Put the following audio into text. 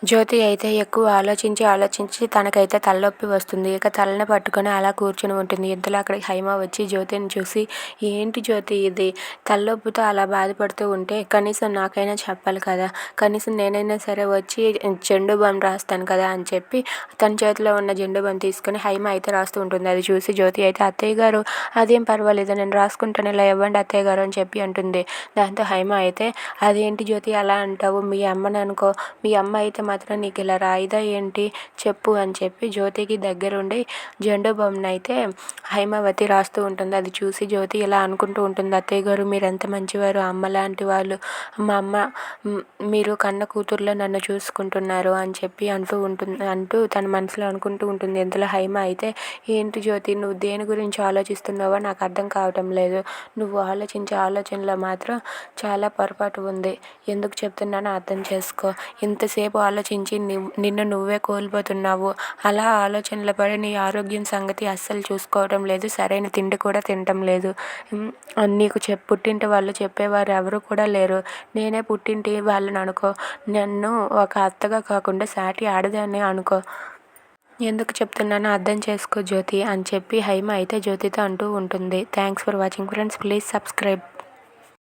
జ్యోతి అయితే ఎక్కువ ఆలోచించి తనకైతే తలనొప్పి వస్తుంది. ఇక తలని పట్టుకొని అలా కూర్చొని ఉంటుంది. ఇంతలో అక్కడికి హైమ వచ్చి జ్యోతిని చూసి, "ఏంటి జ్యోతి ఇది? తలనొప్పితో అలా బాధపడుతూ ఉంటే కనీసం నాకైనా చెప్పాలి కదా! కనీసం నేనైనా సరే వచ్చి జెండు బామ్ రాస్తాను కదా!" అని చెప్పి తన చేతిలో ఉన్న జెండు బామ్ తీసుకొని హైమ అయితే రాస్తూ ఉంటుంది. అది చూసి జ్యోతి అయితే, "అత్తయ్య గారు అదేం పర్వాలేదు, నేను రాసుకుంటాను, ఇలా ఇవ్వండి అత్తయ్య గారు" అని చెప్పి అంటుంది. దాంతో హైమ అయితే, "అదేంటి జ్యోతి అలా అంటావు? మీ అమ్మని అనుకో, మీ అమ్మ అయితే మాత్రం నీకు ఇలా రాయిదా ఏంటి చెప్పు" అని చెప్పి జ్యోతికి దగ్గరుండి జెండు బామ్‌నైతే హైమావతి రాస్తూ ఉంటుంది. అది చూసి జ్యోతి ఇలా అనుకుంటూ ఉంటుంది, "అత్తయ్య గారు మీరెంత మంచివారు, అమ్మ లాంటి వాళ్ళు, మా అమ్మ మీరు కన్న కూతురులా నన్ను చూసుకుంటున్నారు" అని చెప్పి అంటూ తన మనసులో అనుకుంటూ ఉంటుంది. ఇంతలో హైమ అయితే, "ఏంటి జ్యోతి నువ్వు దేని గురించి ఆలోచిస్తున్నావో నాకు అర్థం కావటం లేదు. నువ్వు ఆలోచించే ఆలోచనలో మాత్రం చాలా పొరపాటు ఉంది. ఎందుకు చెప్తున్నానో అర్థం చేసుకో. ఇంతసేపు ఆలోచించి నిన్ను నువ్వే కోల్పోతున్నావు. అలా ఆలోచనలో పడి నీ ఆరోగ్యం సంగతి అస్సలు చూసుకోవడం లేదు. సరైన తిండి కూడా తినటం లేదు. నీకు పుట్టింటి వాళ్ళు చెప్పేవారు ఎవరు కూడా లేరు. నేనే పుట్టింటి వాళ్ళని అనుకో. నన్ను ఒక అత్తగా కాకుండా సాటి ఆడదాన్ని అనుకో. ఎందుకు చెప్తున్నానో అర్థం చేసుకో జ్యోతి" అని చెప్పి హైమ అయితే జ్యోతితో అంటూ ఉంటుంది. Thanks for watching friends. Please subscribe.